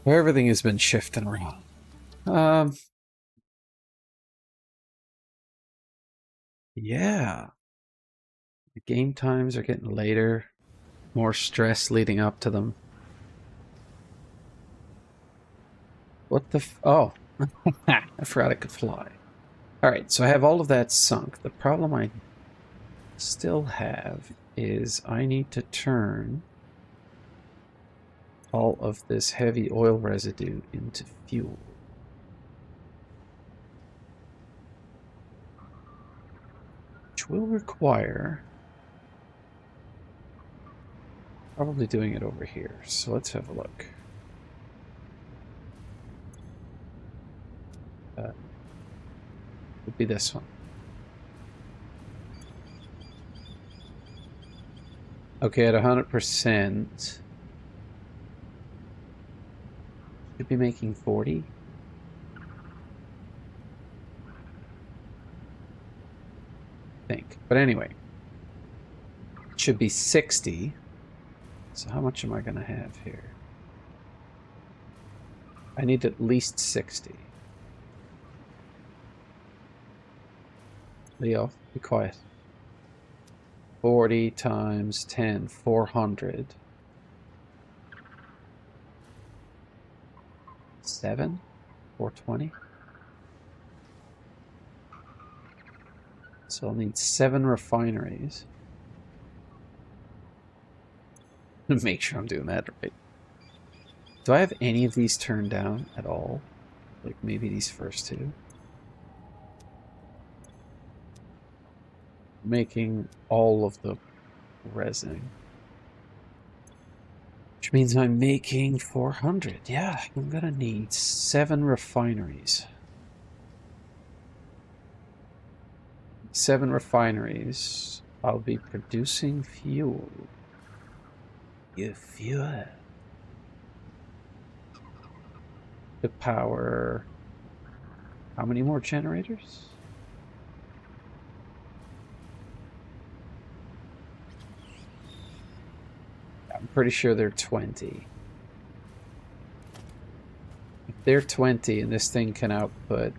Everything has been shifting around. Yeah. The game times are getting later. More stress leading up to them. What the oh. I forgot I could fly. Alright, so I have all of that sunk. The problem I still have is I need to turn all of this heavy oil residue into fuel. Which will require probably doing it over here. So let's have a look. Would be this one. Okay, at 100%, should be making 40. I think. But anyway, it should be 60. So how much am I going to have here? I need at least 60. Leo, be quiet. 40 times 10, 400. 7? 420? So I'll need 7 refineries. Make sure I'm doing that right. Do I have any of these turned down at all? Like maybe these first two? Making all of the resin. Which means I'm making 400. Yeah, I'm gonna need 7 refineries. 7 refineries. I'll be producing fuel. Fuel. To power... How many more generators? I'm pretty sure they're 20. If they're 20 and this thing can output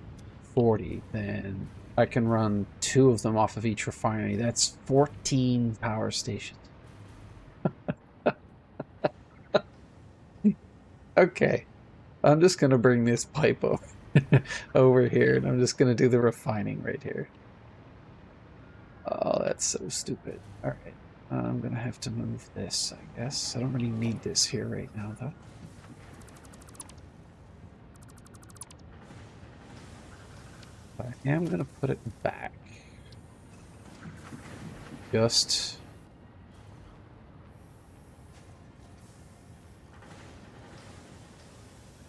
40, then I can run 2 of them off of each refinery. That's 14 power stations. Okay. I'm just going to bring this pipe over here, and I'm just going to do the refining right here. Oh, that's so stupid. All right. I'm going to have to move this, I guess. I don't really need this here right now, though. But I am going to put it back. Just...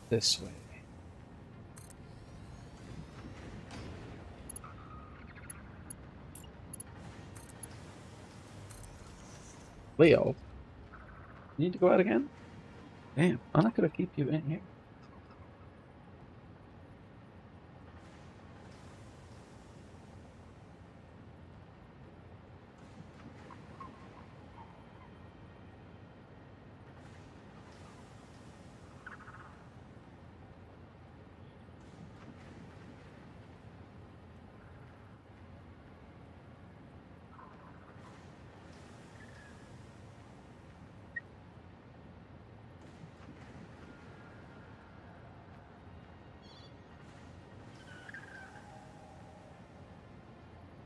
this way. Leo, you need to go out again? Damn, I'm not going to keep you in here.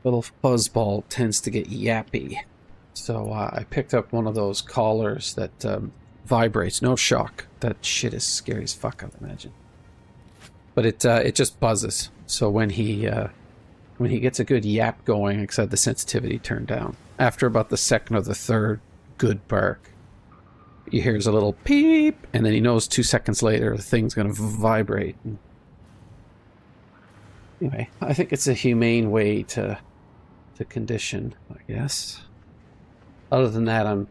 Little fuzzball tends to get yappy. So I picked up one of those collars that vibrates, no shock. That shit is scary as fuck, I'd imagine. But it just buzzes. So when he gets a good yap going, like I said, the sensitivity turned down. After about the second or the third good bark, he hears a little peep, and then he knows 2 seconds later the thing's going to vibrate. Anyway, I think it's a humane way to condition, I guess. Other than that, I'm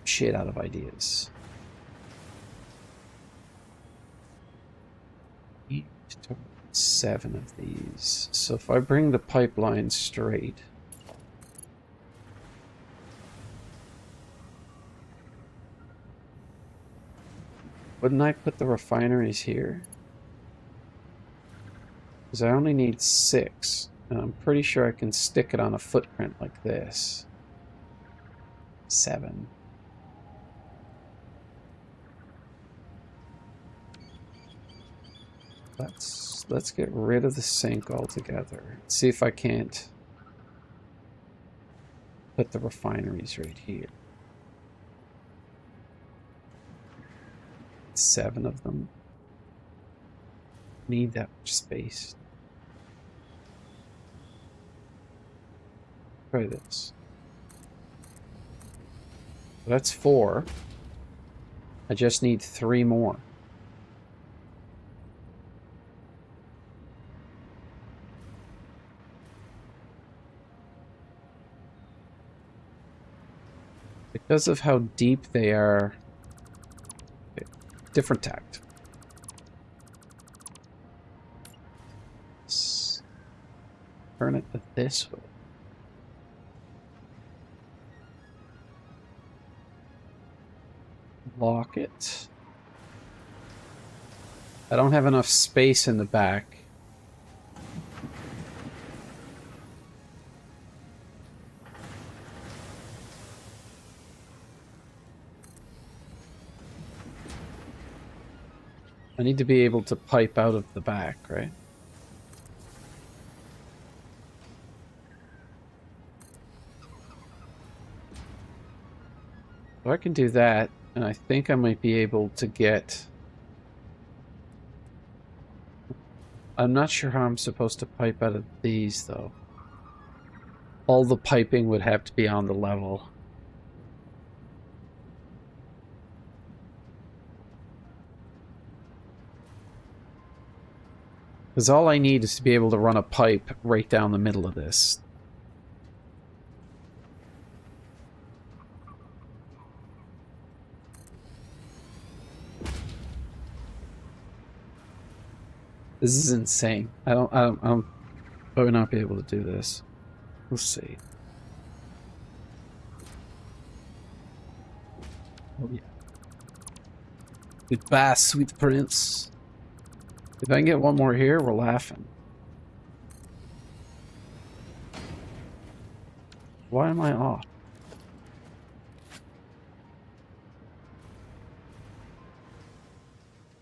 shit out of ideas. 7 of these. So if I bring the pipeline straight... Wouldn't I put the refineries here? Because I only need 6, and I'm pretty sure I can stick it on a footprint like this. 7. Let's get rid of the sink altogether. See if I can't put the refineries right here. 7 of them. Need that much space. Try this. That's 4. I just need 3 more. Because of how deep they are, okay, different tact. Let's turn it this way. Lock it. I don't have enough space in the back. I need to be able to pipe out of the back, right? So I can do that, and I think I might be able to get... I'm not sure how I'm supposed to pipe out of these, though. All the piping would have to be on the level. Because all I need is to be able to run a pipe right down the middle of this. This is insane. I'll probably not be able to do this. We'll see. Oh yeah. Goodbye, sweet prince. If I can get one more here, we're laughing. Why am I off?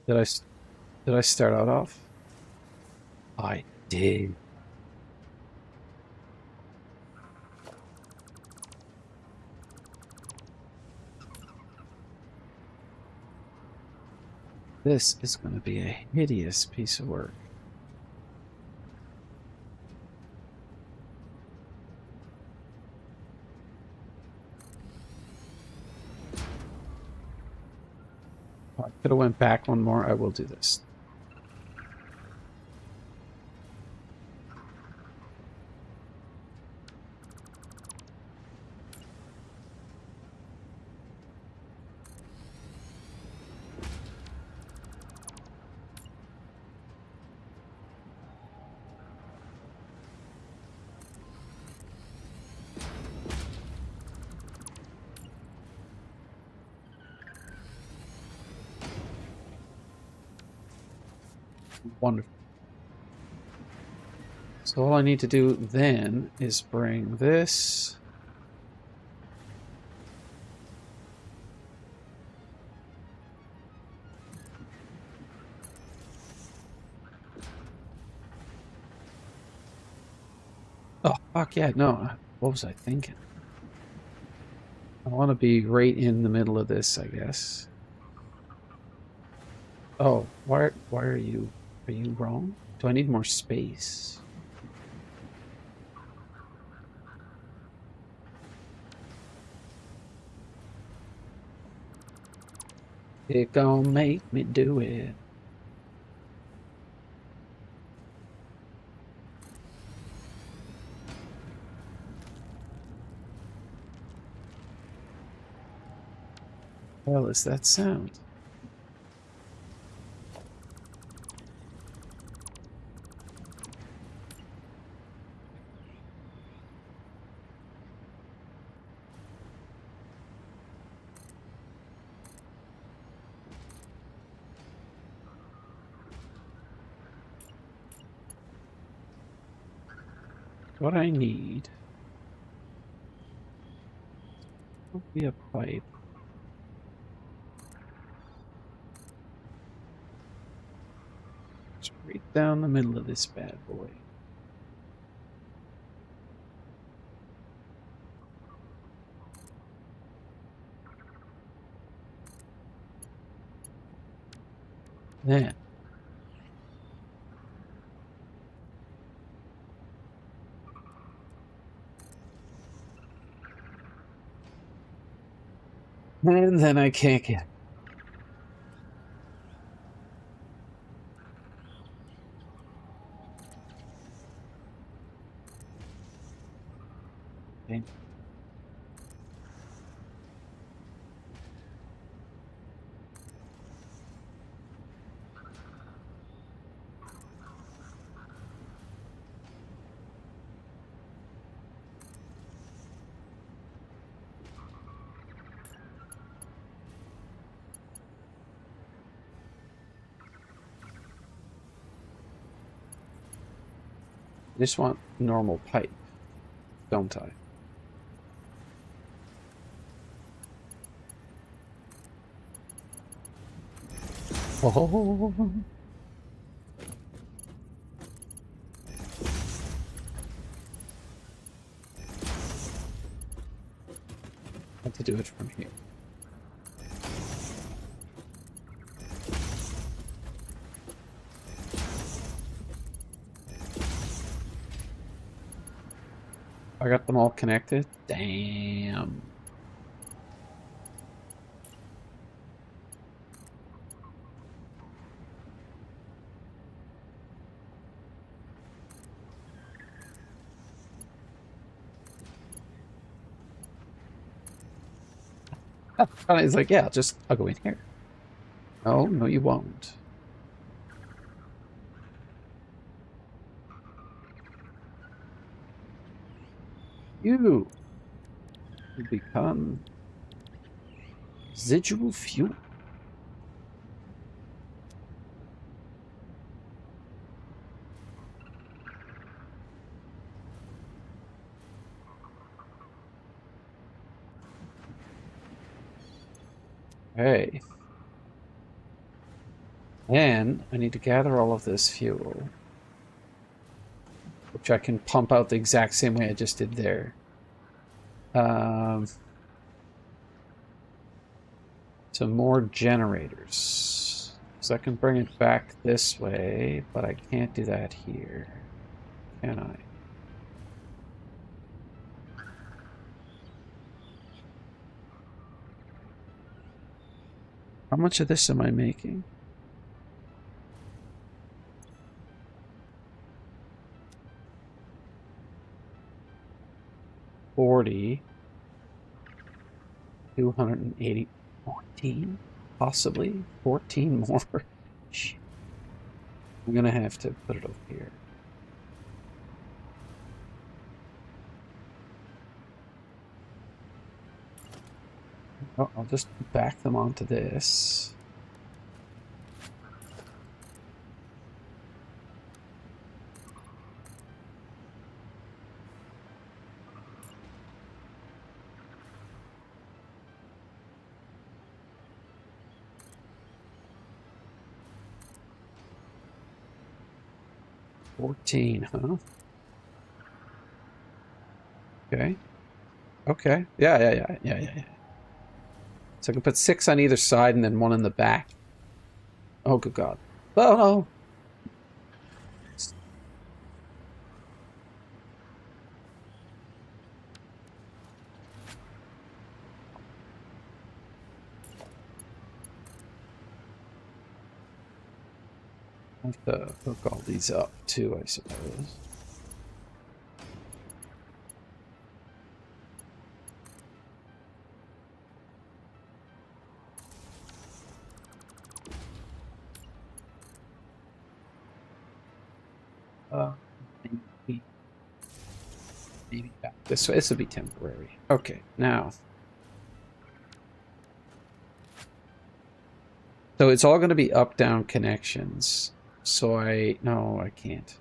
Did I start out off? I did. This is going to be a hideous piece of work. I could have went back one more. I will do this. Wonderful. So all I need to do then is bring this. Oh, fuck yeah, no. What was I thinking? I want to be right in the middle of this, I guess. Oh, why are you wrong? Do I need more space? It gon' make me do it. Well, is that sound? what I need will be a pipe. Straight down the middle of this bad boy. Then and then I can't get. Okay. I just want normal pipe, don't I? Oh. I have to do it from here. I got them all connected? Damn. And he's like, yeah, I'll go in here. Oh, no, you won't. You become residual fuel. Hey. And I need to gather all of this fuel, which I can pump out the exact same way I just did there. So more generators. So I can bring it back this way, but I can't do that here. Can I? How much of this am I making? $40. 280. 14? Possibly? 14 more? I'm gonna have to put it over here. Oh, I'll just back them onto this. $14, huh? Okay. Okay. Yeah. So I can put 6 on either side and then 1 in the back. Oh, good God. Oh, no. I have to hook all these up too, I suppose. Maybe back this way. This will be temporary. Okay, now. So it's all going to be up-down connections. So no, I can't.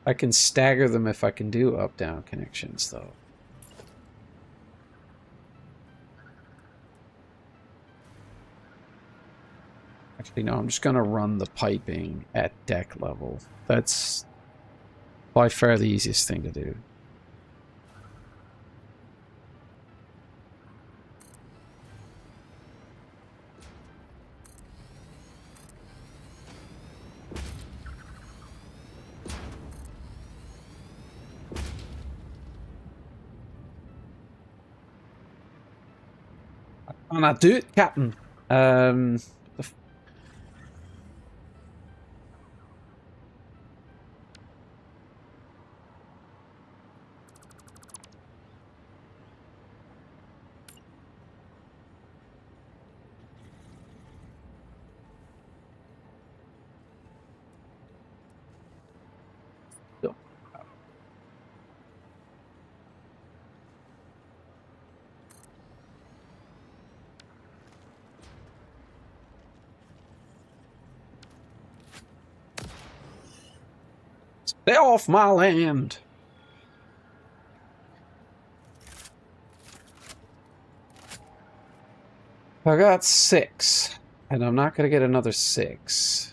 I can stagger them if I can do up-down connections, though. Actually, no, I'm just going to run the piping at deck level. That's by far the easiest thing to do. And I do it, Captain. Stay off my land. I got 6, and I'm not going to get another 6.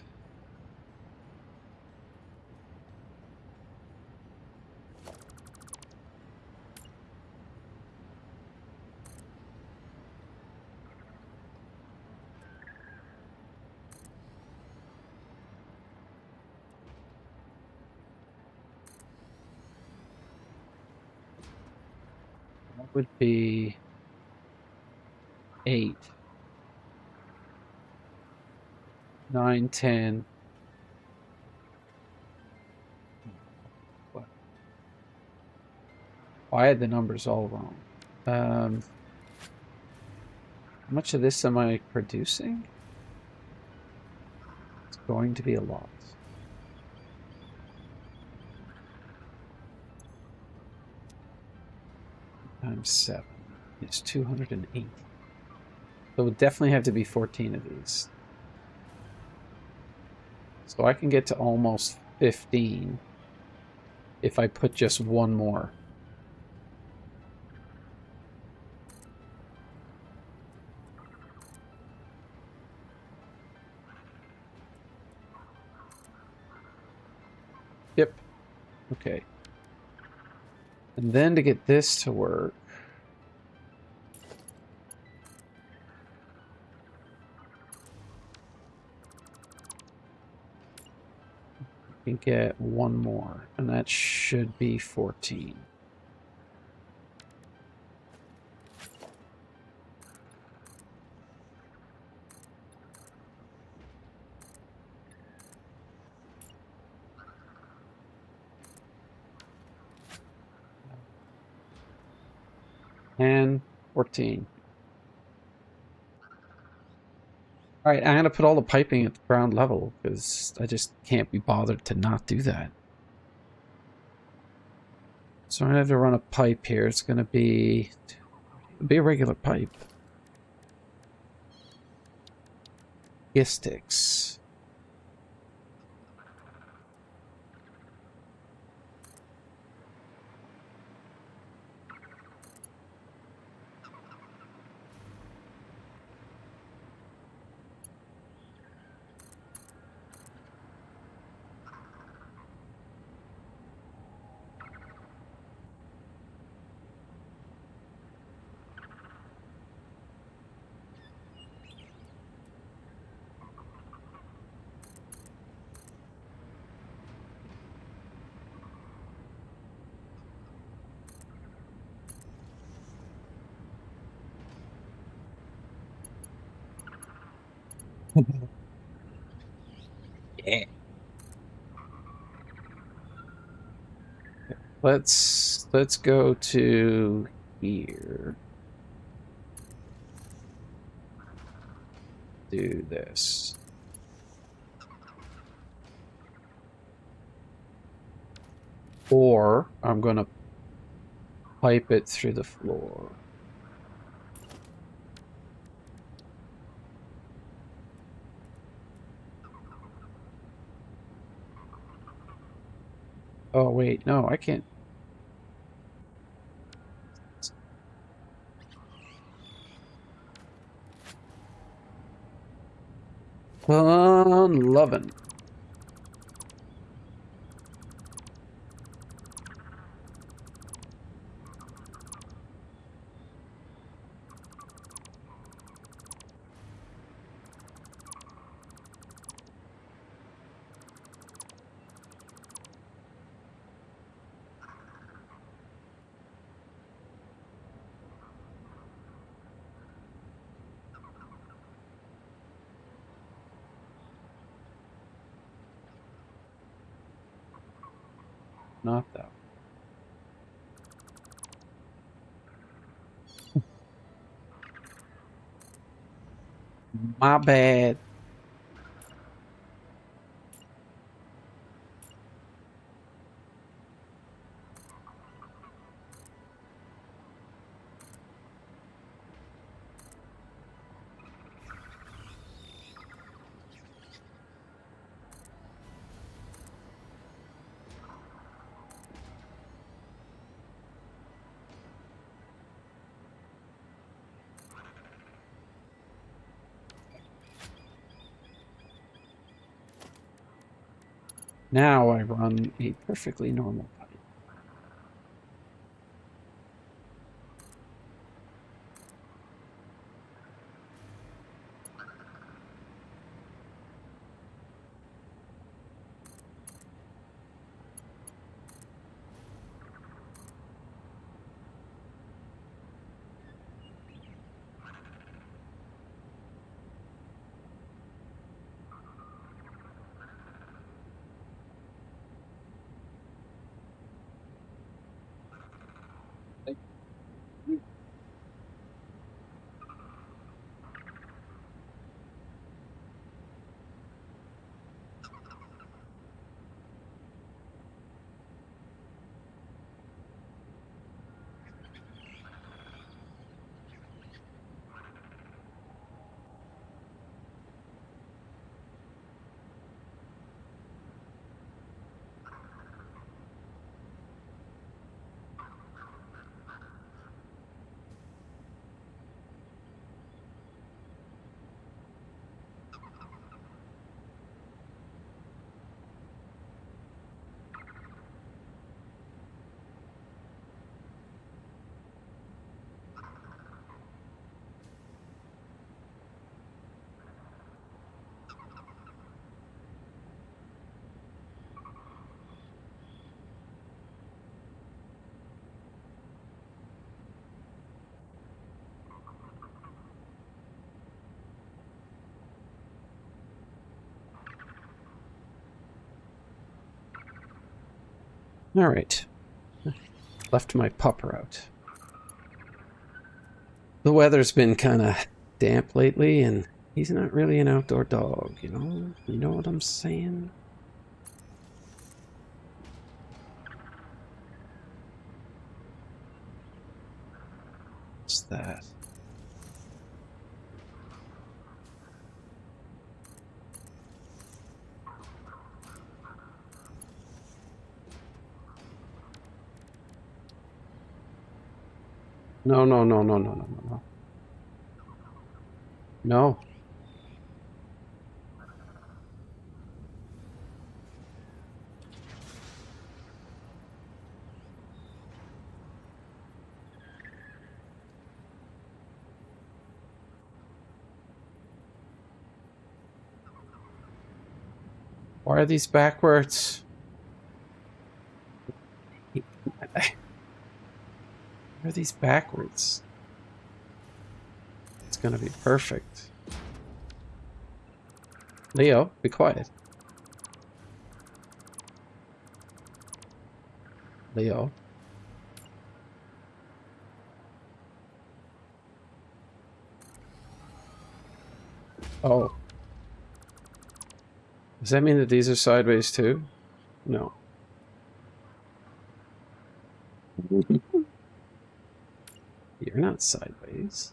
That would be 8, 9, 10. What? Oh, I had the numbers all wrong. How much of this am I producing? It's going to be a lot. Times 7 is 208. So it would definitely have to be 14 of these. So I can get to almost 15 if I put just one more. Yep. Okay. And then to get this to work, we can get one more, and that should be 14. And 14. All right, I'm going to put all the piping at the ground level because I just can't be bothered to not do that. So I'm going to have to run a pipe here. It's going to be a regular pipe. Logistics. Yeah. Let's go to here. Do this. Or I'm going to pipe it through the floor. Oh, wait. No, I can't. Fun loving. Not that. My bad. Now I run a perfectly normal pipe. All right. Left my pupper out. The weather's been kind of damp lately, and he's not really an outdoor dog, you know? You know what I'm saying? What's that? No, no, no, no, no, no, no, no. No. Why are these backwards? Why are these backwards? It's gonna be perfect. Leo, be quiet. Leo. Oh. Does that mean that these are sideways too? No. You're not sideways.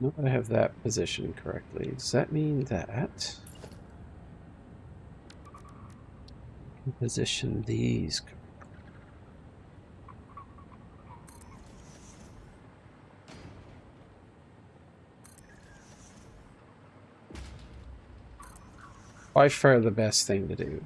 Nope, I have that positioned correctly. Does that mean that I can position these? By far the best thing to do.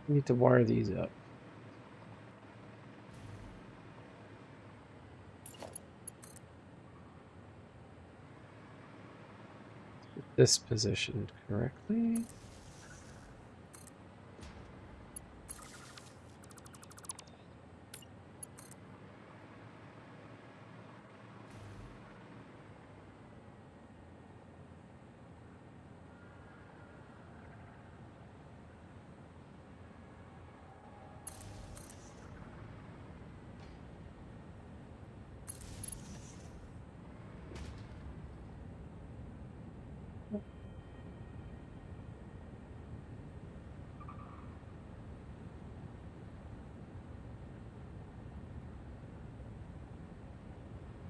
I need to wire these up. Get this positioned correctly.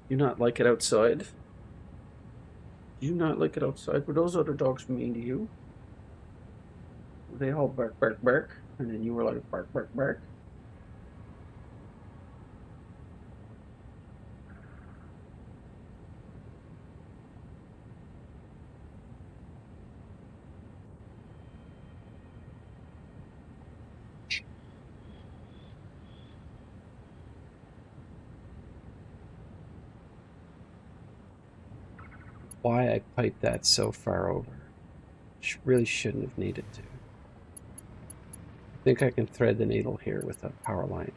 You not like it outside? Do you not like it outside? Were those other dogs mean to you? They all bark, bark, bark, and then you were like bark, bark, bark. Why I piped that so far over. Really shouldn't have needed to. I think I can thread the needle here with a power line.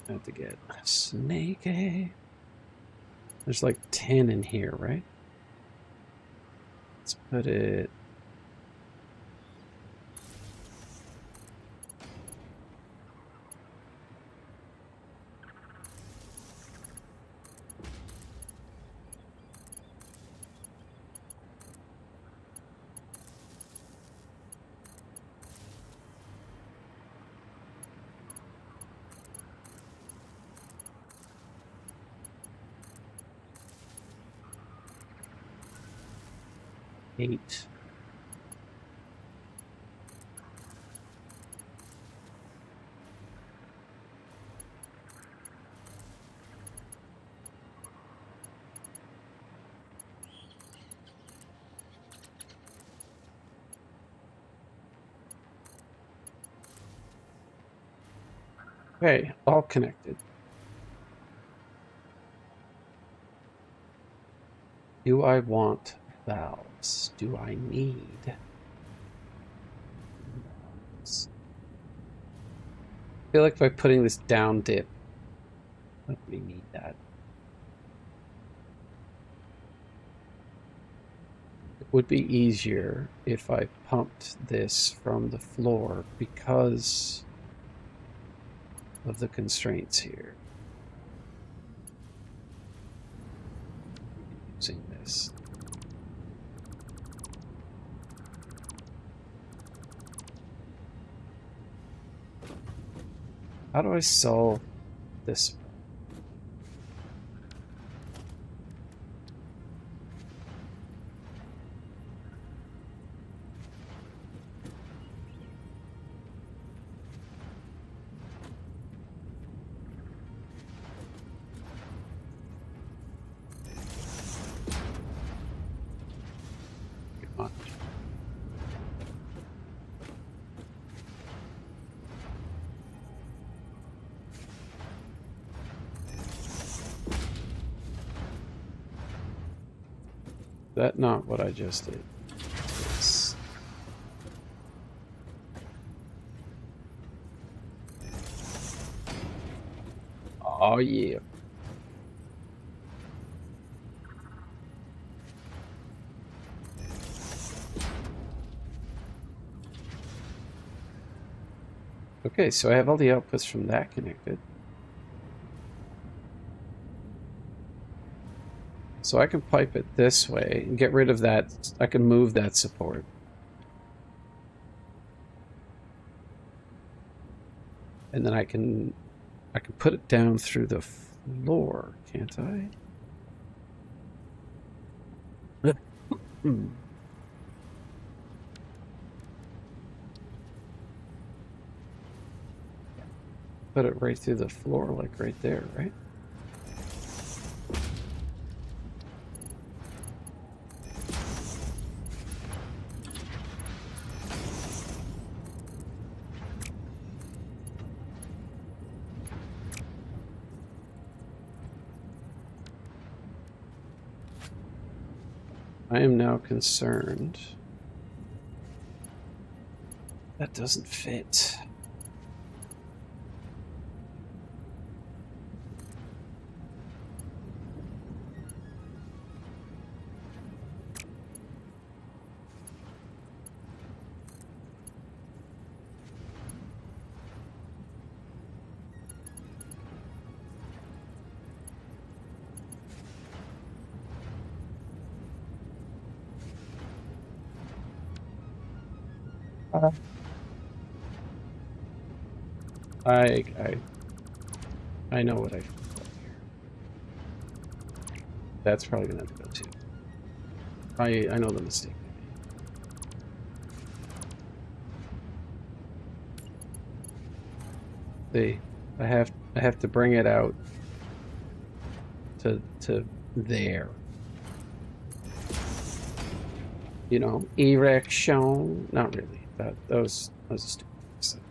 I have to get a snaky. There's like 10 in here, right? Let's put it... eight. Okay, all connected. Do I want valves? Do I need valves? I feel like by putting this down dip, I don't really need that. It would be easier if I pumped this from the floor because of the constraints here. Using this. How do I solve this? That not what I just did. Yes. Oh yeah. Okay, so I have all the outputs from that connected. So I can pipe it this way and get rid of that. I can move that support. And then I can put it down through the floor, can't I? Put it right through the floor, like right there, right? I am now concerned. That doesn't fit. I know what I did here. That's probably gonna have to go too. I know the mistake. See, I have to bring it out to there. You know, erection. Not really. That was a stupid mistake.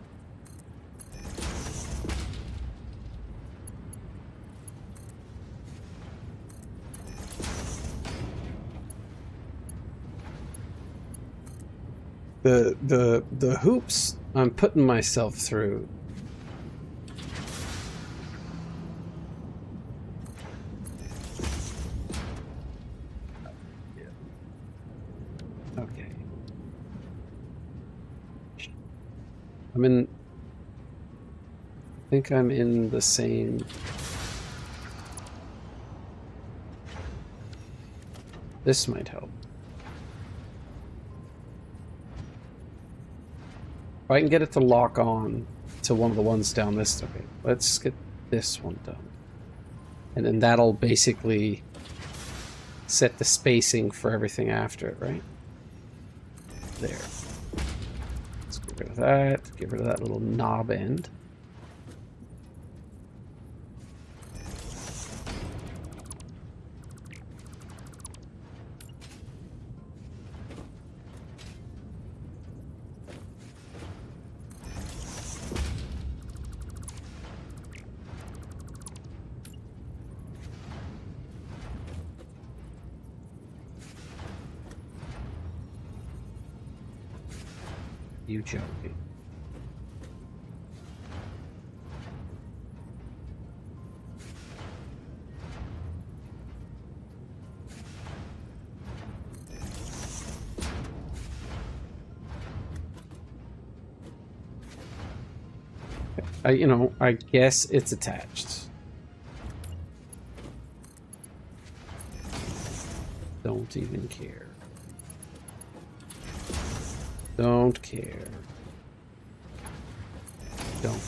The hoops I'm putting myself through. Okay. I think I'm in the same. This might help. If I can get it to lock on to one of the ones down this. Okay, let's get this one done. And then that'll basically set the spacing for everything after it, right? There. Let's get rid of that. Get rid of that little knob end. You joking? Okay. You know, I guess it's attached. Don't even care. Don't care. Don't.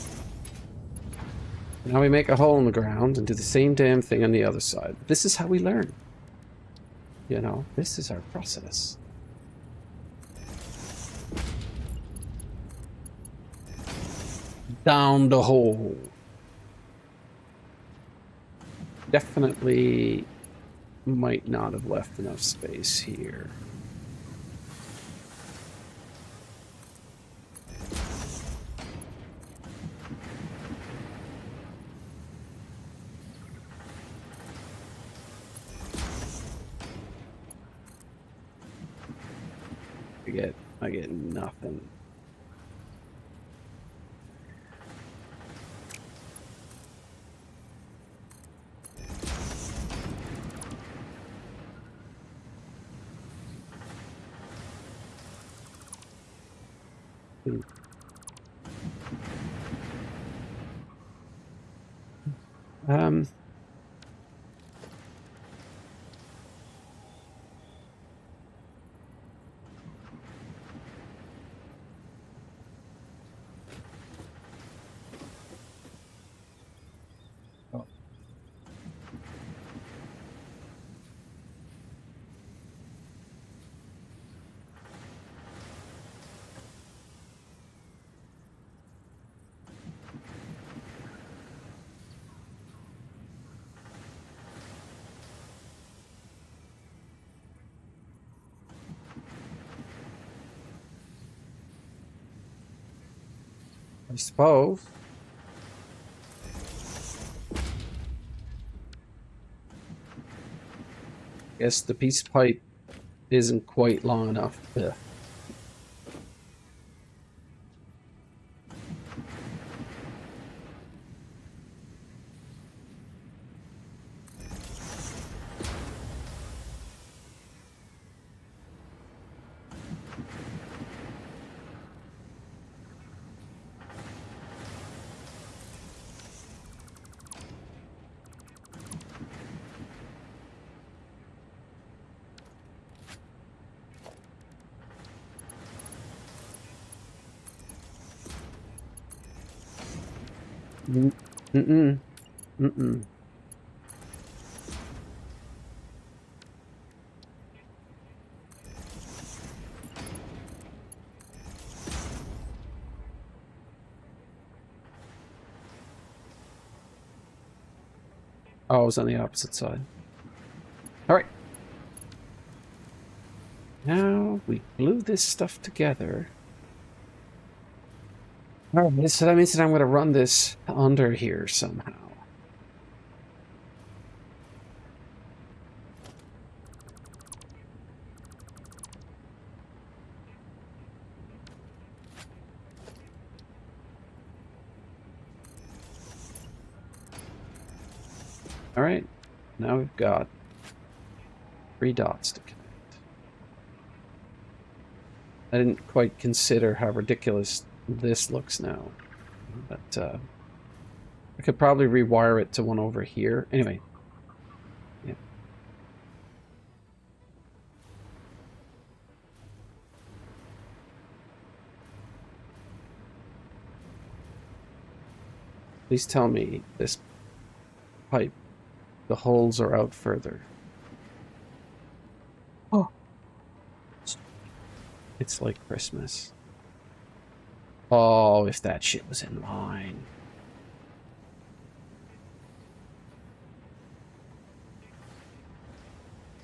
Now we make a hole in the ground and do the same damn thing on the other side. This is how we learn. You know, this is our process. Down the hole. Definitely might not have left enough space here. I get nothing. Um, oh. I suppose. Guess the piece of pipe isn't quite long enough. Ugh. Mm-mm. Mm-mm. Oh, I was on the opposite side. Alright. Now we glue this stuff together. Alright, so that means that I'm going to run this under here somehow. Alright, now we've got 3 dots to connect. I didn't quite consider how ridiculous this looks now, but I could probably rewire it to one over here. Anyway, yeah. Please tell me this pipe, the holes are out further. Oh. It's like Christmas. Oh, if that shit was in line.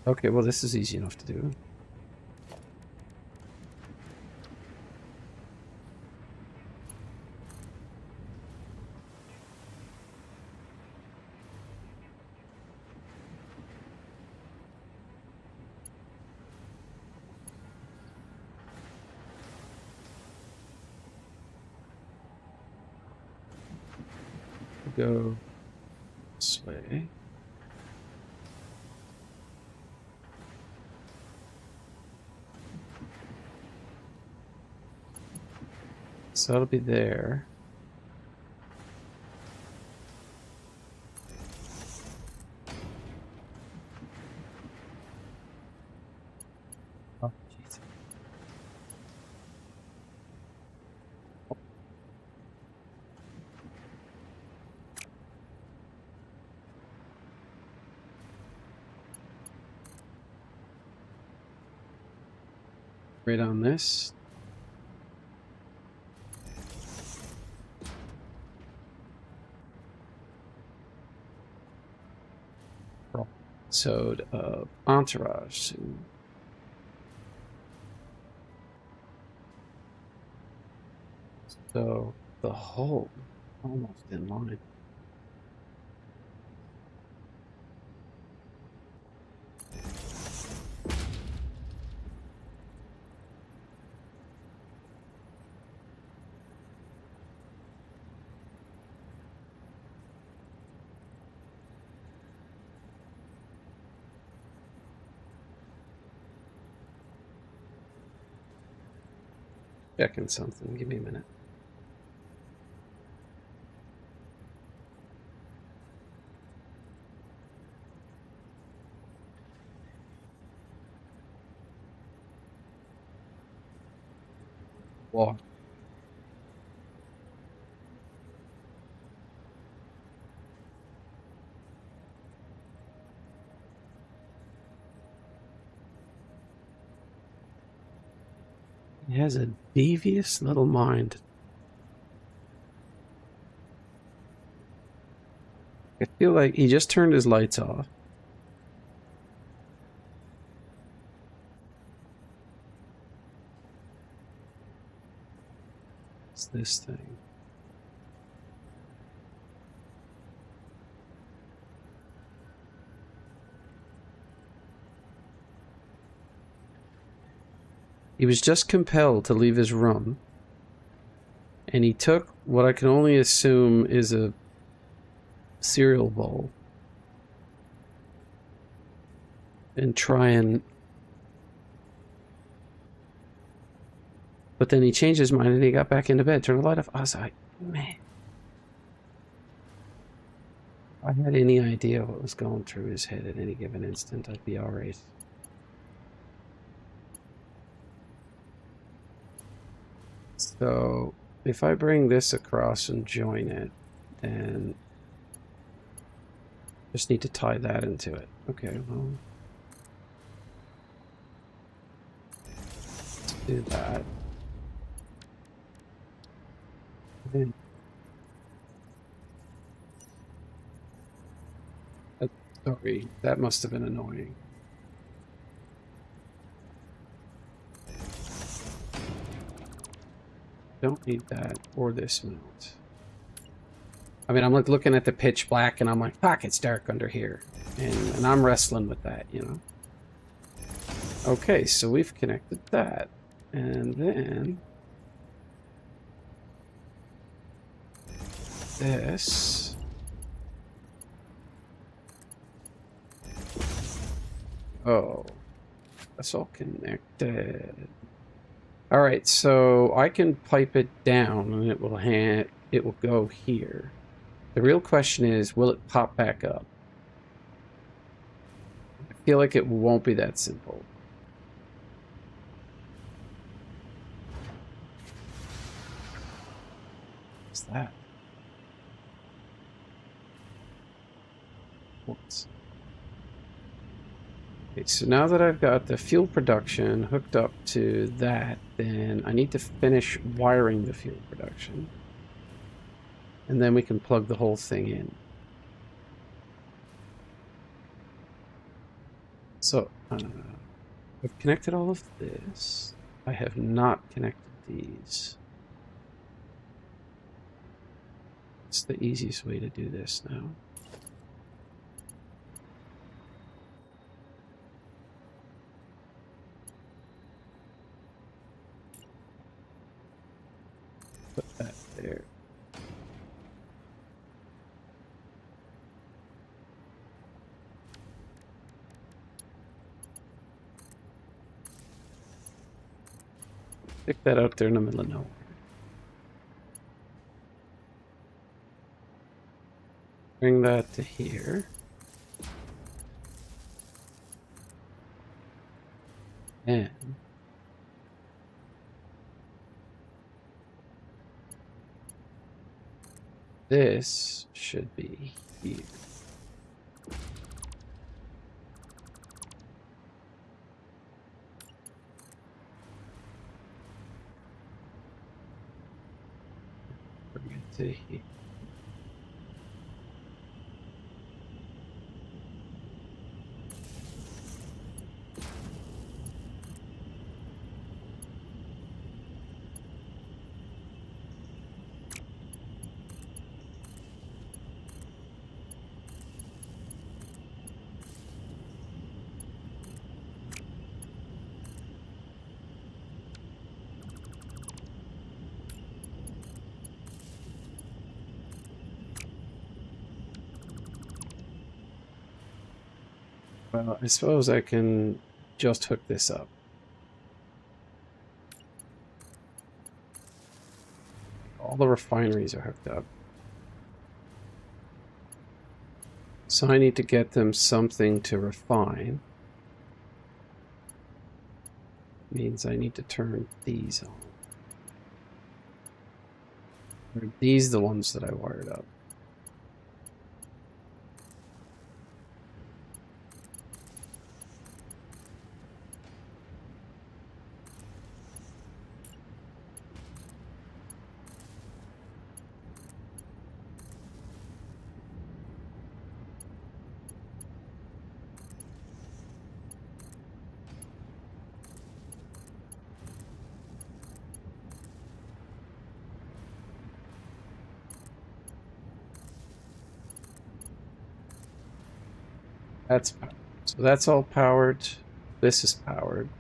Okay, well this is easy enough to do. Go this way. So that'll be there. Right on this. Episode of Entourage soon. So the hole almost in line. Checking something. Give me a minute. Walk. He has a devious little mind. I feel like he just turned his lights off. What's this thing? He was just compelled to leave his room, and he took what I can only assume is a cereal bowl and try and... But then he changed his mind and he got back into bed, turned the light off. I was like, man. If I had any idea what was going through his head at any given instant, I'd be alright. So if I bring this across and join it, then just need to tie that into it. Okay, well, let's do that. Then, sorry, that must have been annoying. Don't need that or this mount. I mean, I'm like looking at the pitch black and I'm like, fuck, it's dark under here. And I'm wrestling with that, you know? Okay, so we've connected that. And then... this... Oh. That's all connected. Alright, so I can pipe it down and it will go here. The real question is, will it pop back up? I feel like it won't be that simple. What's that? What? Okay, so now that I've got the fuel production hooked up to that, then I need to finish wiring the fuel production. And then we can plug the whole thing in. So, I've connected all of this. I have not connected these. It's the easiest way to do this now. Put that there. Stick that out there in the middle of nowhere. Bring that to here. And this should be here. Get to here. Well, I suppose I can just hook this up. All the refineries are hooked up. So I need to get them something to refine. Means I need to turn these on. Are these the ones that I wired up? That's powered. So that's all powered. This is powered.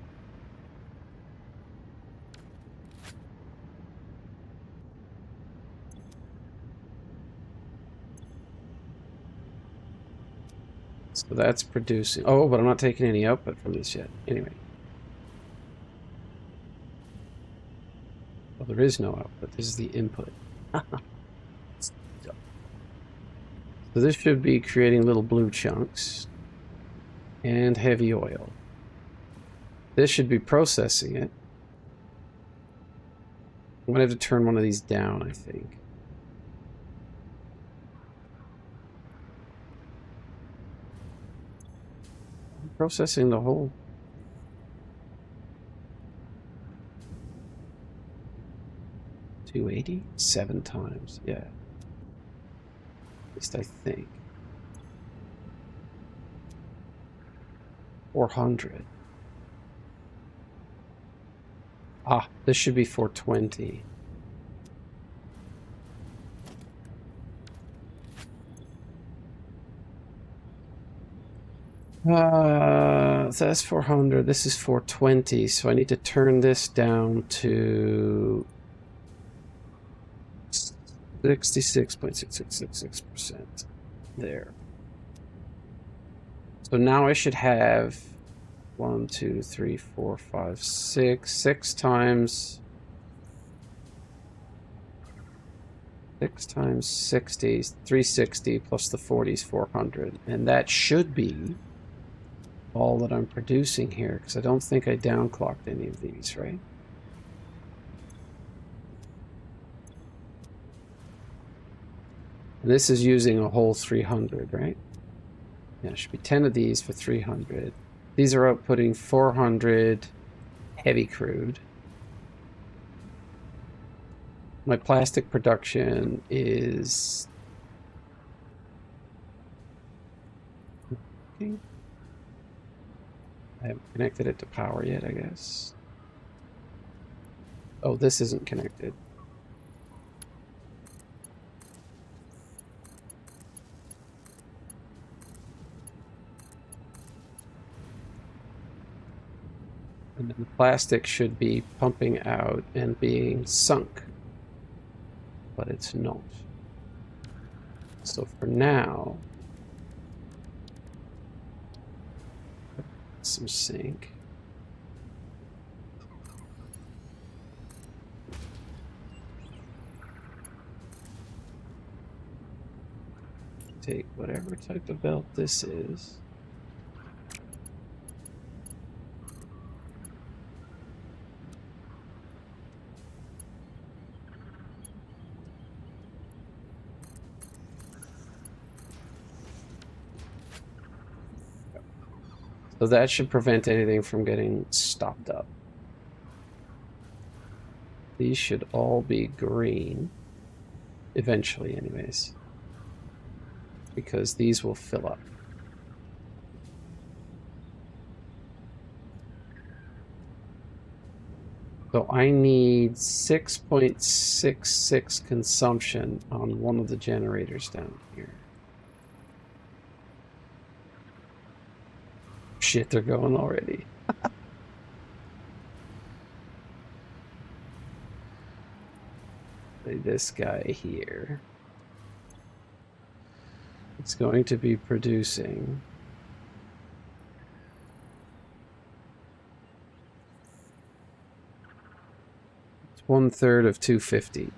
So that's producing. Oh, but I'm not taking any output from this yet. Anyway. Well, there is no output. This is the input. So this should be creating little blue chunks and heavy oil. This should be processing it. I'm gonna have to turn one of these down, I think. I'm processing the whole. $280? 7 times, yeah. At least I think. 400. Ah, this should be 420. So that's 400. This is 420. So I need to turn this down to 66.6666%. There. So now I should have 1, 2, 3, 4, 5, 6. 6 times 60 is 360 plus the 40 is 400. And that should be all that I'm producing here, because I don't think I downclocked any of these, right? And this is using a whole 300, right? Yeah, it should be 10 of these for 300. These are outputting 400 heavy crude. My plastic production is... Okay. I haven't connected it to power yet, I guess. Oh, this isn't connected. And then the plastic should be pumping out and being sunk. But it's not. So for now... some sink. Take whatever type of belt this is. So that should prevent anything from getting stopped up. These should all be green. Eventually, anyways. Because these will fill up. So I need 6.66 consumption on one of the generators down here. Shit, they're going already. This guy here. It's going to be producing 1/3 of 250.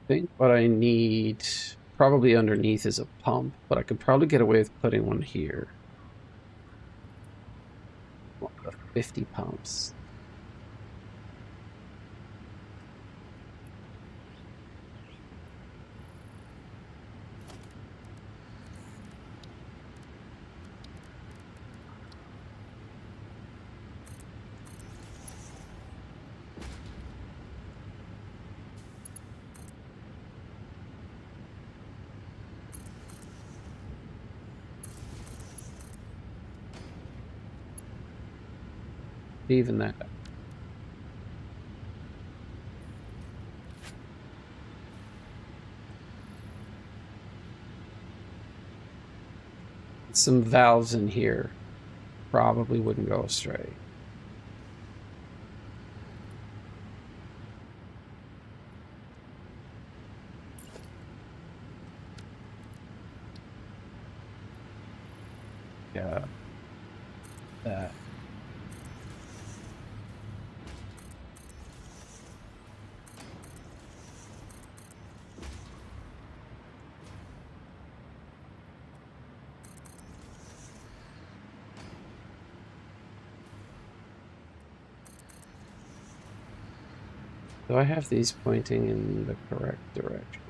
I think what I need probably underneath is a pump, but I could probably get away with putting one here. 50 pumps. Even that. Some valves in here probably wouldn't go astray. Yeah. That. Do I have these pointing in the correct direction?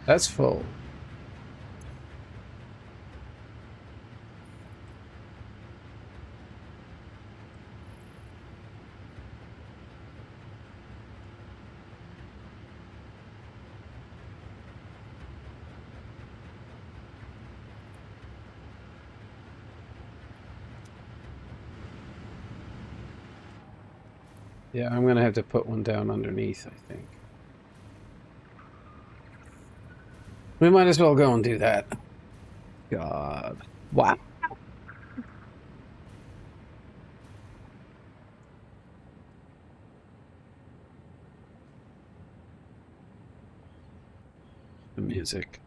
That's full. Yeah, I'm gonna have to put one down underneath, I think. We might as well go and do that. God. Wow. The music.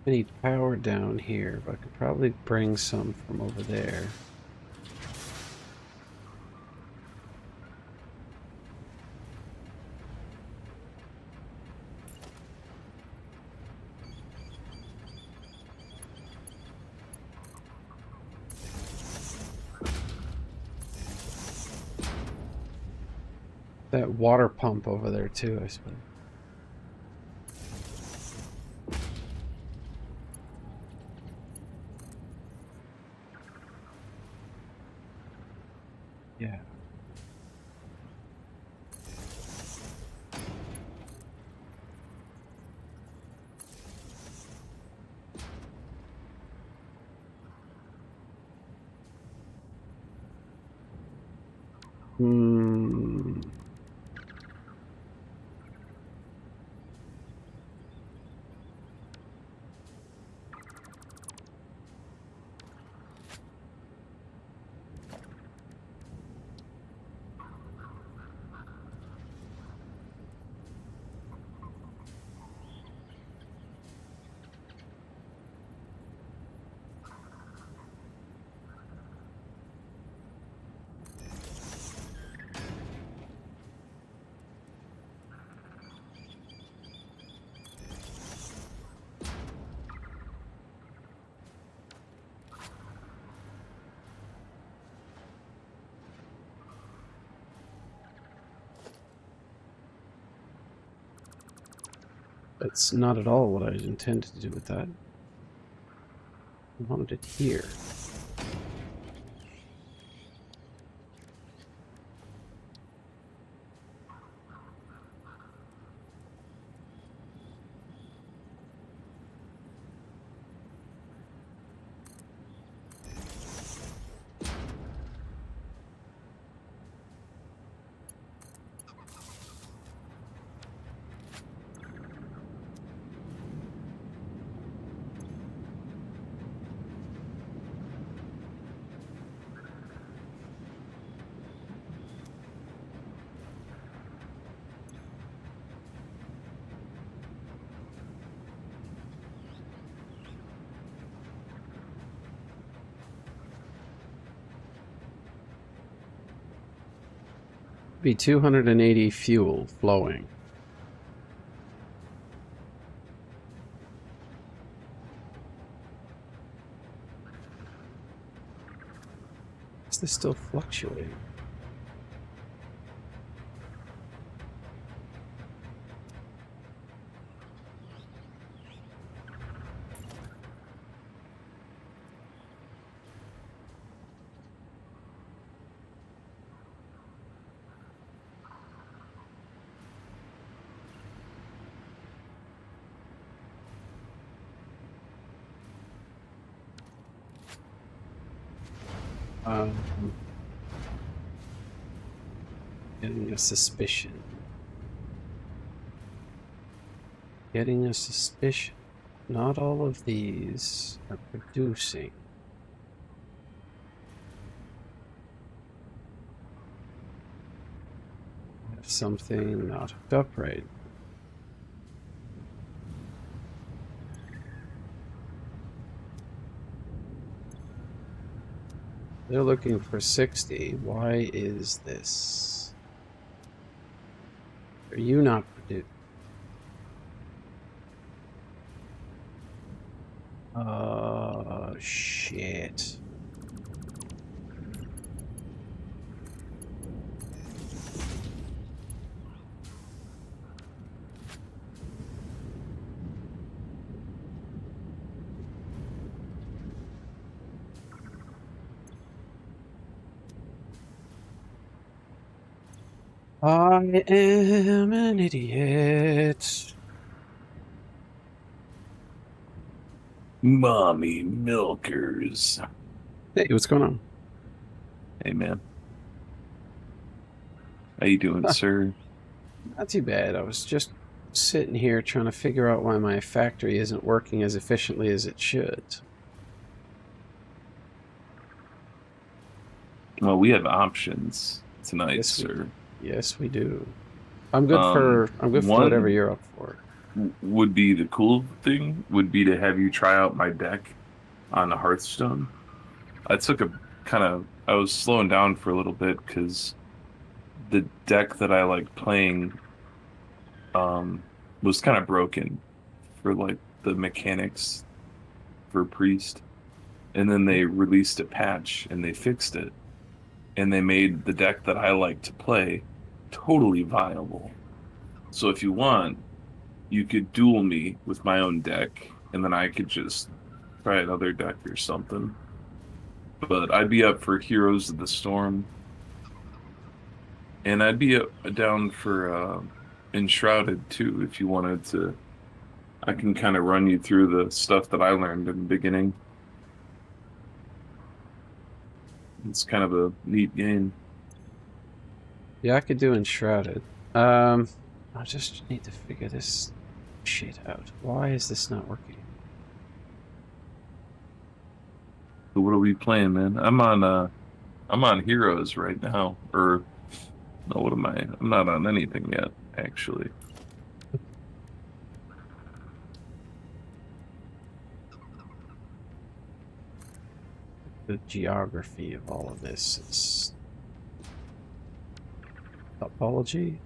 I need power down here, but I could probably bring some from over there. That water pump over there too, I suppose. Yeah. Hmm. That's not at all what I intended to do with that. I wanted it here. Be 280 fuel flowing. Is this still fluctuating? Getting a suspicion. Getting a suspicion. Not all of these are producing. Have something not hooked up right. They're looking for 60. Why is this? Are you not producing? Shit. I am an idiot. Mommy milkers. Hey, what's going on? Hey, man. How you doing, sir? Not too bad. I was just sitting here trying to figure out why my factory isn't working as efficiently as it should. Well, we have options tonight, Yes, we sir. yes, we do. I'm good for whatever One you're up for. would be the cool thing would be to have you try out my deck on the Hearthstone. I took a I was slowing down for a little bit because the deck that I like playing um was kind of broken for like the mechanics for Priest. And then they released a patch and they fixed it. And they made the deck that I like to play totally viable. So if you want, you could duel me with my own deck, and then I could just try another deck or something. But I'd be up for Heroes of the Storm. And I'd be down for Enshrouded too if you wanted to. I can kind of run you through the stuff that I learned in the beginning. It's kind of a neat game. Yeah, I could do Enshrouded. I just need to figure this shit out. Why is this not working? So what are we playing, man? I'm on Heroes right now. Or no, what am I? I'm not on anything yet, actually. The geography of all of this is topology.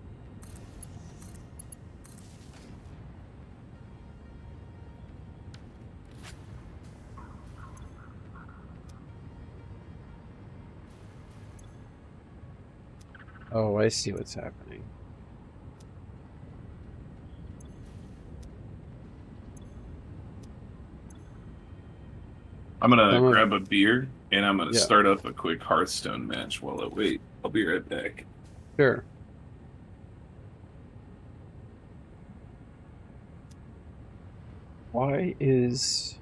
Oh, I see what's happening. I'm gonna grab a beer and I'm gonna Yeah. start up a quick Hearthstone match while I wait. I'll be right back. Sure. Why is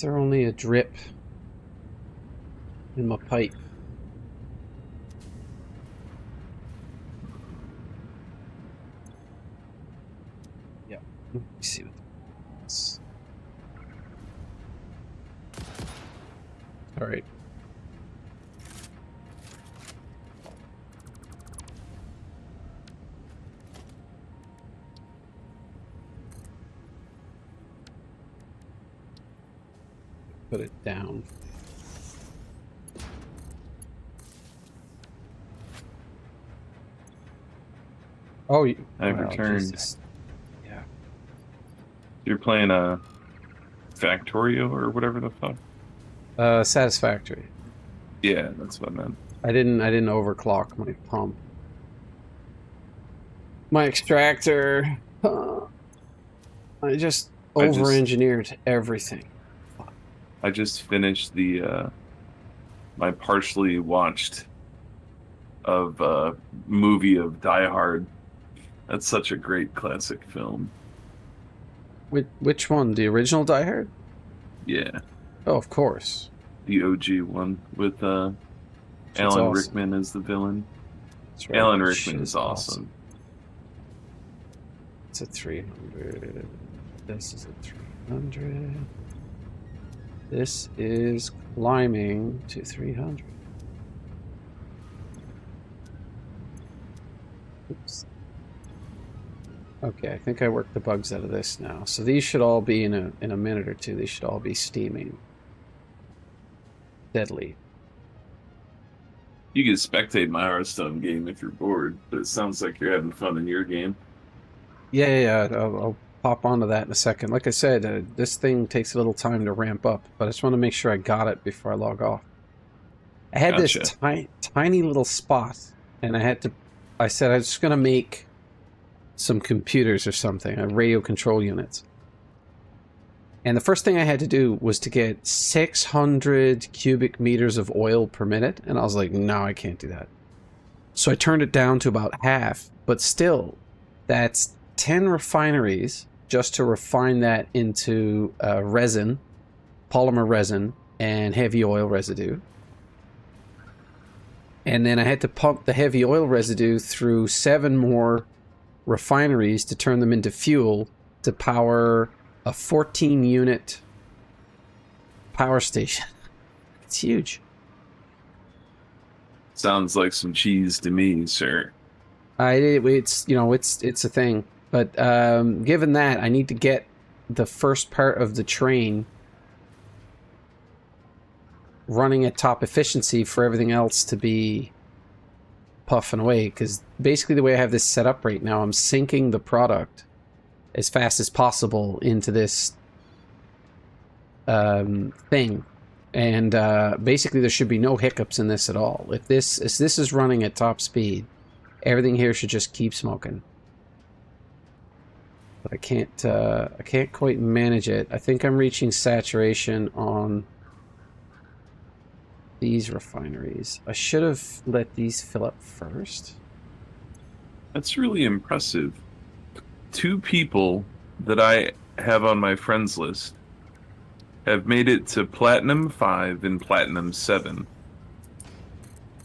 there only a drip in my pipe? Yeah. Let me see what this. All right. Put it down. Oh, I've well, returned. Jesus. Yeah. You're playing a Factorio or whatever the fuck. Satisfactory. Yeah, that's what I meant. I didn't overclock my pump. My extractor. I just over-engineered everything. I just finished the my partially watched of movie of Die Hard. That's such a great classic film. Which one? The original Die Hard? Yeah, Oh, of course. the OG one with Alan awesome. Rickman as the villain. That's right. Alan Rickman is awesome. It's a 300. This is a 300. This is climbing to 300. Oops. Okay, I think I worked the bugs out of this now. So these should all be in a minute or two. These should all be steaming. Deadly. You can spectate my Hearthstone game if you're bored, but it sounds like you're having fun in your game. Yeah. I'll pop onto that in a second. Like I said, this thing takes a little time to ramp up, but I just want to make sure I got it before I log off. I had this tiny little spot, and I said I was just going to make some computers or something, radio control units. And the first thing I had to do was to get 600 cubic meters of oil per minute, and I was like, no, I can't do that. So I turned it down to about half, but still, that's 10 refineries just to refine that into resin, polymer resin, and heavy oil residue. And then I had to pump the heavy oil residue through 7 more refineries to turn them into fuel to power a 14-unit power station. It's huge. Sounds like some cheese to me, sir. It's a thing. But given that, I need to get the first part of the train running at top efficiency for everything else to be puffing away. Because basically the way I have this set up right now, I'm sinking the product as fast as possible into this thing. And basically there should be no hiccups in this at all. If this is running at top speed, everything here should just keep smoking. But I can't quite manage it. I think I'm reaching saturation on these refineries. I should have let these fill up first. That's really impressive. 2 people that I have on my friends list have made it to Platinum 5 and Platinum 7.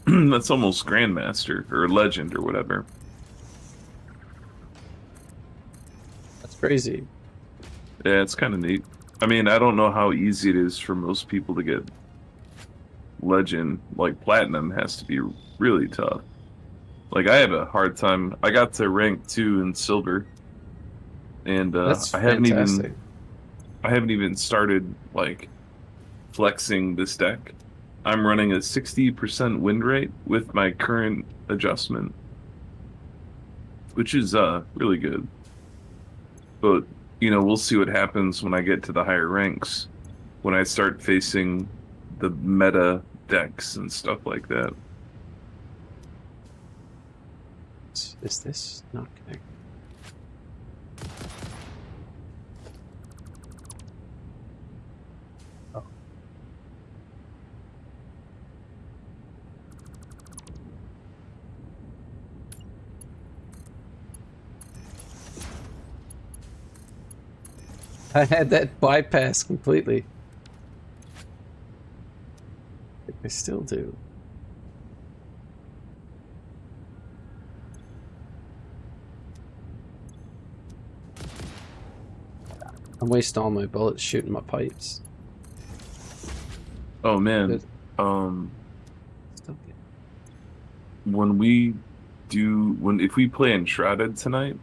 That's almost Grandmaster or Legend or whatever. That's crazy. Yeah, it's kind of neat. I mean, I don't know how easy it is for most people to get Legend. Like, Platinum has to be really tough. Like, I have a hard time. I got to rank 2 in Silver, and That's I haven't fantastic. even started, like, flexing this deck. I'm running a 60% win rate with my current adjustment, which is really good. But, we'll see what happens when I get to the higher ranks, when I start facing the meta decks and stuff like that. Is this not connected? Oh. I had that bypass completely. I still do. I'm wasting all my bullets shooting my pipes. Oh man, Good. Still good. if we play Enshrouded tonight,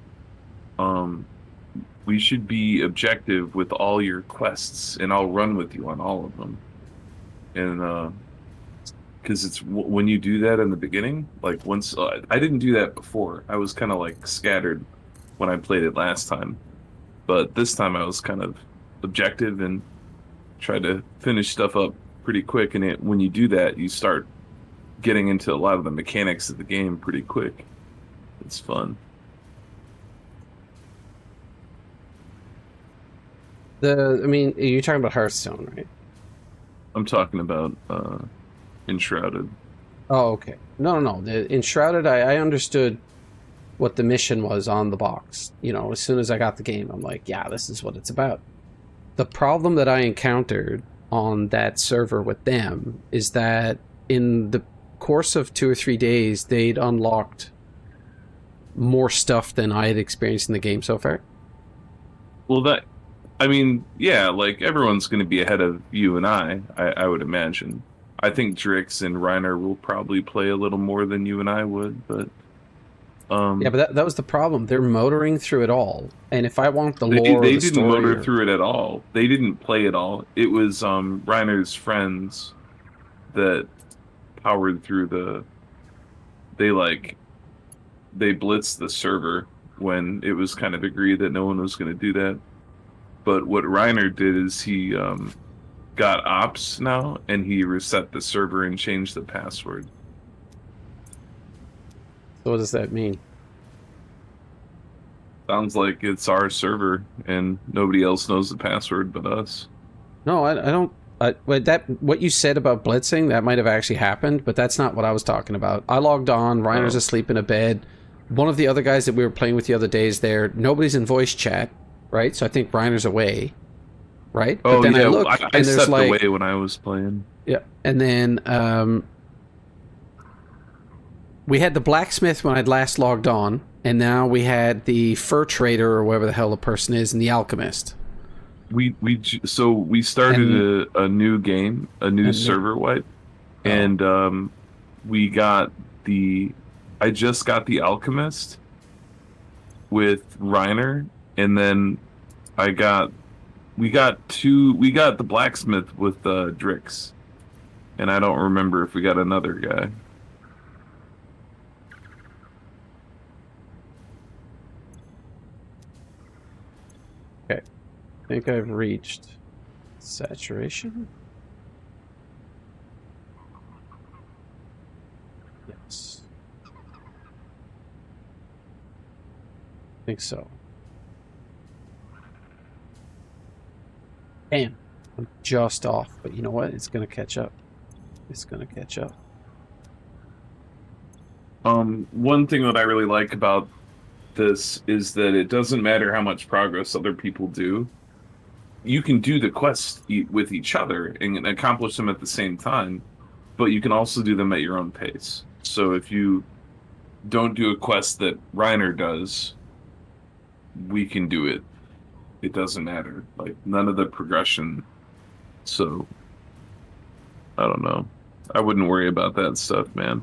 we should be objective with all your quests, and I'll run with you on all of them. And because it's when you do that in the beginning, like once I didn't do that before. I was kind of like scattered when I played it last time, but this time I was kind of objective and tried to finish stuff up pretty quick. And when you do that, you start getting into a lot of the mechanics of the game pretty quick. It's fun. I mean, you're talking about Hearthstone, right? I'm talking about Enshrouded. Oh, okay. No. The Enshrouded, I understood what the mission was on the box. As soon as I got the game, I'm like, yeah, this is what it's about. The problem that I encountered on that server with them is that in the course of 2 or 3 days, they'd unlocked more stuff than I had experienced in the game so far. Well, I mean, yeah, like everyone's going to be ahead of you and I would imagine. I think Drix and Reiner will probably play a little more than you and I would, but Yeah, but that was the problem. They're motoring through it all, and if I want the they lore or the didn't story, motor through it at all. They didn't play it all. It was Reiner's friends that powered through they blitzed the server when it was kind of agreed that no one was going to do that. But what Reiner did is he got ops now, and he reset the server and changed the password. So what does that mean? Sounds like it's our server, and nobody else knows the password but us. No, I don't. What you said about blitzing, that might have actually happened, but that's not what I was talking about. I logged on. Reiner's asleep in a bed. One of the other guys that we were playing with the other day is there. Nobody's in voice chat, right? So I think Reiner's away, right? Oh, but then yeah, I look, I and there's stepped like, away when I was playing. yeah, and then we had the blacksmith when I'd last logged on, and now we had the fur trader or whatever the hell the person is, and the alchemist. So we started a new game, a new server wipe, and we got I just got the alchemist with Reiner, and then we got the blacksmith with Drix, and I don't remember if we got another guy. Okay, I think I've reached saturation. Yes, I think so. Damn, I'm just off, but you know what? It's gonna catch up. it's gonna catch up. One thing that I really like about this is that it doesn't matter how much progress other people do. You can do the quests with each other and accomplish them at the same time, but you can also do them at your own pace. So if you don't do a quest that Reiner does, we can do it. It doesn't matter. Like, none of the progression. So, I don't know. I wouldn't worry about that stuff, man.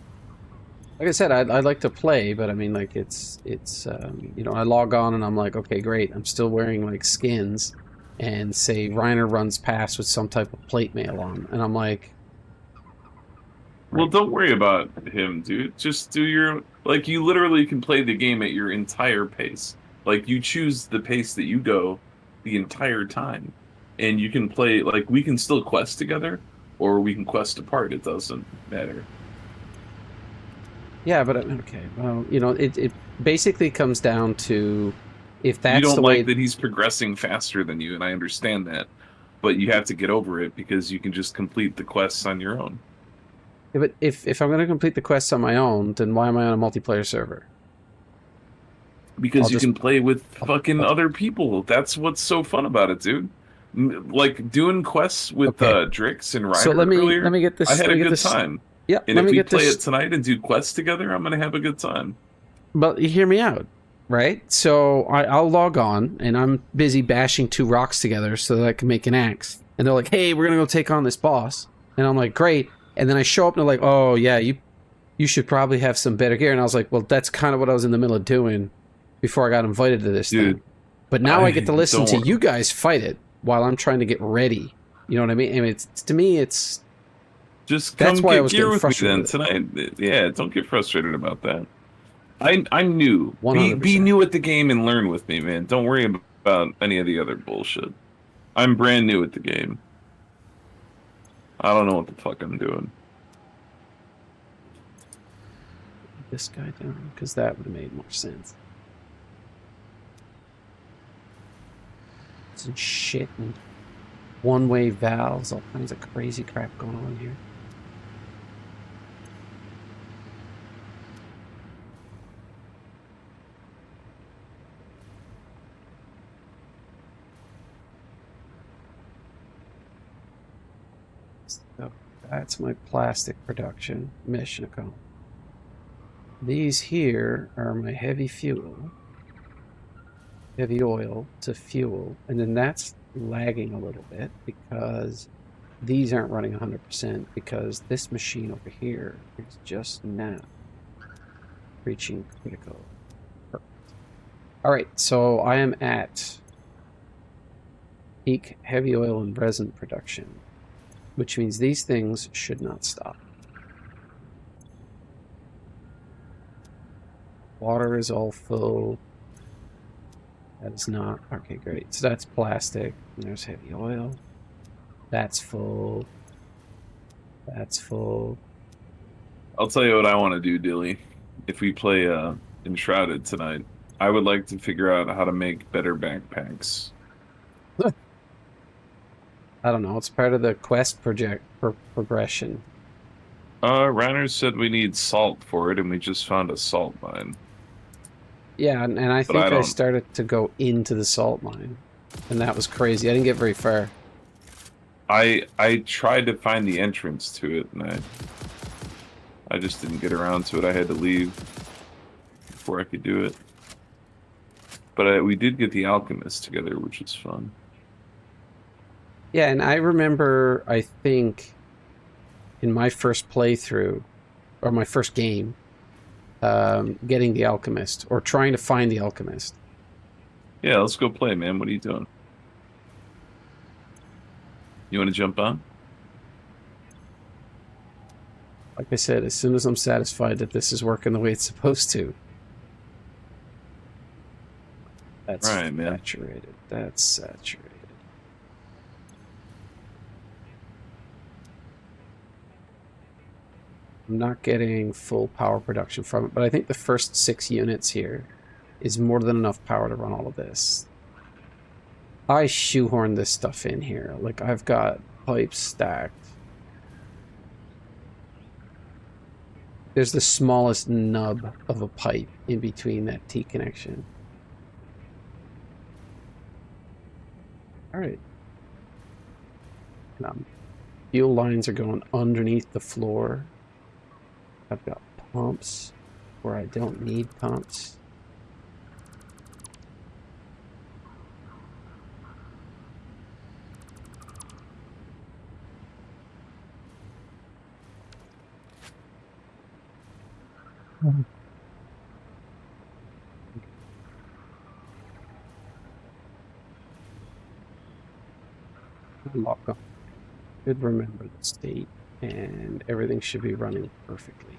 Like I said, I'd like to play, but I mean, like, it's you know, I log on and I'm like, okay, great. I'm still wearing, like, skins, and say Reiner runs past with some type of plate mail on, and I'm like... Well, Right. don't worry about him, dude. Just do your... Like, you literally can play the game at your entire pace. Like, you choose the pace that you go the entire time. And you can play... Like, we can still quest together, or we can quest apart. It doesn't matter. Yeah, but okay, well, you know, it basically comes down to if You that's don't the like way... that he's progressing faster than you, and I understand that. But you have to get over it because you can just complete the quests on your own. Yeah, but if I'm going to complete the quests on my own, then why am I on a multiplayer server? I'll Because you just... can play with I'll, fucking I'll- other people. That's what's so fun about it, dude. Like doing quests with okay. Drix and So Ryder let earlier, me get I this. had Let a me get good this. time. Yeah, And let if me we get play this. it tonight and do quests together, I'm gonna have a good time. But you hear me out, right? So I'll log on, and I'm busy bashing two rocks together so that I can make an axe. And they're like, "Hey, we're gonna go take on this boss." And I'm like, "Great." And then I show up, and they're like, "Oh yeah, you should probably have some better gear." And I was like, "Well, that's kind of what I was in the middle of doing before I got invited to this Dude, thing." But now I get I to listen to don't you guys fight it while I'm trying to get ready. You know what I mean? I mean, it's, to me, it's... just That's come why I get was gear getting with me frustrated then with it. tonight. Yeah, don't get frustrated about that. I'm new. Be 100%. new at the game and learn with me, man. Don't worry about any of the other bullshit. I'm brand new at the game. I don't know what the fuck I'm doing. This guy down, because that would have made more sense. Some shit and one-way valves, all kinds of crazy crap going on here. So that's my plastic production mission account. These here are my heavy fuel, heavy oil to fuel, and then that's lagging a little bit because these aren't running 100% because this machine over here is just now reaching critical. Perfect. All right, so I am at peak heavy oil and resin production, which means these things should not stop. Water is all full. That is not... Okay, great. So that's plastic. And there's heavy oil. That's full. That's full. I'll tell you what I want to do, Dilly. If we play Enshrouded tonight, I would like to figure out how to make better backpacks. I don't know. It's part of the quest project progression. Reiner said we need salt for it, and we just found a salt mine. Yeah, and I But I think I don't... started to go into the salt mine. And that was crazy. I didn't get very far. I tried to find the entrance to it, and I just didn't get around to it. I had to leave before I could do it. But we did get the alchemist together, which was fun. Yeah, and I remember, I think, in my first playthrough, or my first game, getting the alchemist, or trying to find the alchemist. Yeah, let's go play, man. What are you doing? You want to jump on? Like I said, as soon as I'm satisfied that this is working the way it's supposed to. That's Right, man. saturated. That's saturated. I'm not getting full power production from it, but I think the first 6 units here is more than enough power to run all of this. I shoehorned this stuff in here. Like, I've got pipes stacked. There's the smallest nub of a pipe in between that T connection. All right. Fuel lines are going underneath the floor. I've got pumps where I don't need pumps. Lock on. Should remember the state, and everything should be running perfectly.